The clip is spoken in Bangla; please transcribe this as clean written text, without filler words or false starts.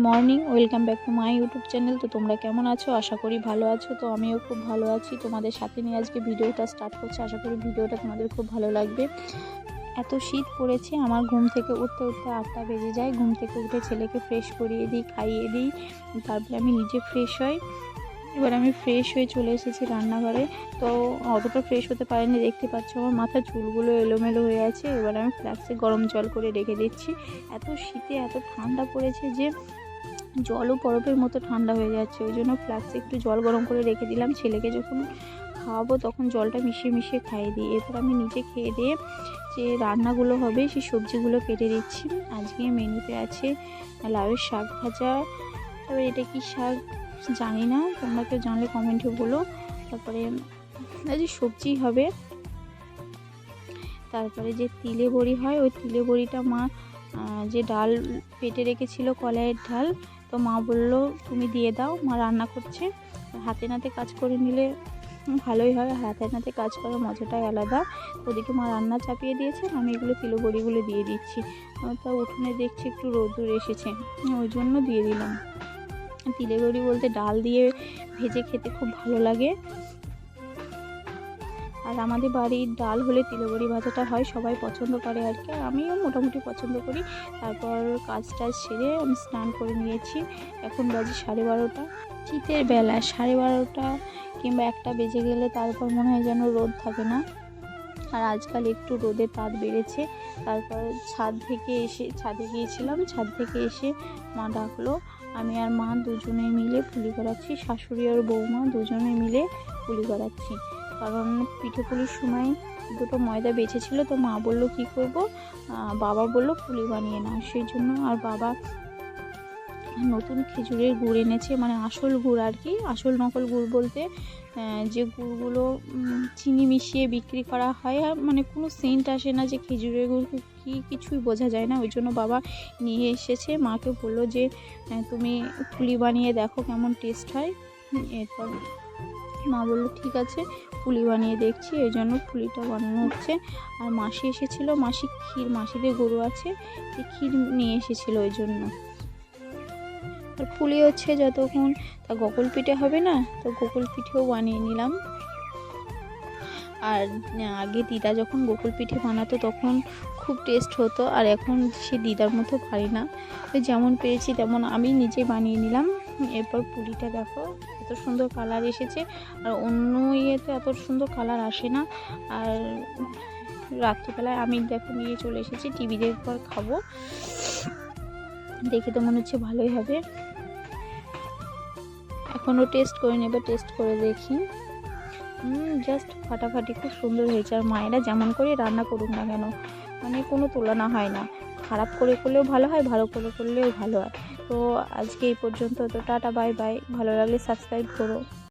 Morning, welcome back to my YouTube channel. তো তোমরা কেমন আছো? আশা করি ভালো আছো। তো আমিও খুব ভালো আছি। তোমাদের সাথে নিয়ে আজকে ভিডিওটা স্টার্ট করছি। আশা করি ভিডিওটা তোমাদের খুব ভালো লাগবে। এত শীত পড়েছে, আমার ঘুম থেকে উঠতে উঠতে 8টা বেজে যায়। ঘুম থেকে উঠে ছেলেকে ফ্রেশ করিয়ে দিই, খাইয়ে দিই, তারপরে আমি নিজে ফ্রেশ হই। এবার আমি ফ্রেশ হয়ে চলে এসেছি রান্নাঘরে। তো অতটা ফ্রেশ হতে পারিনি, দেখতে পাচ্ছ আমার মাথার চুলগুলো এলোমেলো হয়ে আছে। এবার আমি ফ্লাক্সে গরম জল করে রেখে দিচ্ছি। এত শীতে এত ঠান্ডা পড়েছে যে জলও বরফের মতো ঠান্ডা হয়ে যাচ্ছে। ওই জন্য ফ্লাক্সে একটু জল গরম করে রেখে দিলাম। ছেলেকে যখন খাওয়াবো তখন জলটা মিশিয়ে মিশিয়ে খাইয়ে দিই। এরপর আমি নিজে খেয়ে দিয়ে যে রান্নাগুলো হবে সেই সবজিগুলো কেটে দিচ্ছি। আজকে মেনুতে আছে লাউয়ের শাক ভাজা। তবে এটা কি শাক জানি না, তোমরা কেউ জানলে কমেন্টে বলো। তারপরে যে সবজি হবে, তারপরে যে তিলে বড়ি হয়, ওই তিলে বড়িটা মা যে ডাল পেটে রেখেছিল, কলাইয়ের ডাল, তো মা বললো তুমি দিয়ে দাও, মা রান্না করছে। হাতে নাতে কাজ করে নিলে ভালোই হয়, হাতে নাতে কাজ করার মজাটাই আলাদা। ওদিকে মা রান্না চাপিয়ে দিয়েছে, আমি এগুলো তিলে বড়িগুলো দিয়ে দিচ্ছি। তা উঠোনে দেখছি একটু রোদ্দুর এসেছে, ওই জন্য দিয়ে দিলাম। তিলে বড়ি বলতে ডাল দিয়ে ভেজে খেতে খুব ভালো লাগে। আর আমাদের বাড়ির ডাল হলে তিলে বড়ি ভাজাটা হয়, সবাই পছন্দ করে আর কি, আমিও মোটামুটি পছন্দ করি। তারপর কাজ টাজ সেরে আমি স্নান করে নিয়েছি। এখন বাজে 12:30। শীতের বেলা 12:30 কিংবা 1টা বেজে গেলে তারপর মনে হয় যেন রোদ থাকে না। আর আজকাল একটু রোদের তাপ বেড়েছে। তারপর ছাদে গিয়েছিলাম। ছাদ থেকে এসে মা ডাকলো, আমি আর মা দুজনে মিলে পুলি করাচ্ছি। শাশুড়ি আর বৌমা দুজনে মিলে পুলি করাচ্ছি। কারণ পিঠে পুলির সময় দুটো ময়দা বেঁচেছিল, তো মা বললো কি করব, বাবা বললো পুলি বানিয়ে নাও। সেই জন্য আর বাবা নতুন খেজুরের গুড় এনেছে, মানে আসল গুড় আর কি। আসল নকল গুড় বলতে যে গুড়গুলো চিনি মিশিয়ে বিক্রি করা হয়, আর মানে কোনো সেন্ট আসে না, যে খেজুরের গুড় কি কিছুই বোঝা যায় না। ওই জন্য বাবা নিয়ে এসেছে। মাকে বললো যে তুমি পুলি বানিয়ে দেখো কেমন টেস্ট হয়। এরপর মা বললো ঠিক আছে, পুলি বানিয়ে দেখছি। এই জন্য পুলিটা বানানো হচ্ছে। আর মাসি এসেছিলো, মাসিদের গরু আছে, ক্ষীর নিয়ে এসেছিলো, ওই জন্য। আর পুলি হচ্ছে যতক্ষণ, তা গোকুল পিঠে হবে না, তো গোকুল পিঠেও বানিয়ে নিলাম। আর আগে দিদা যখন গোকুল পিঠে বানাতো তখন খুব টেস্ট হতো, আর এখন সে দিদার মতো পারি না। ওই যেমন পেরেছি তেমন আমি নিজে বানিয়ে নিলাম। এরপর পুলিটা দেখো এত সুন্দর কালার এসেছে, আর অন্য ইয়েতে এত সুন্দর কালার আসে না। আর রাত্রিবেলায় আমি দেখো নিয়ে চলে এসেছি, টিভি দেখবার খাবো। দেখে তো মনে হচ্ছে ভালোই হবে। এখনও টেস্ট করে নেবে, টেস্ট করে দেখি। জাস্ট ফাটাফাটি, খুব সুন্দর হয়েছে। আর মায়েরা যেমন করে রান্না করুক না কেন, মানে কোনো তুলনা হয় না। খারাপ করে করলেও ভালো হয়, ভালো করে করলেও ভালো হয়। তো আজকে এই পর্যন্ত। তো টাটা, বাই বাই। ভালো লাগলে সাবস্ক্রাইব করো।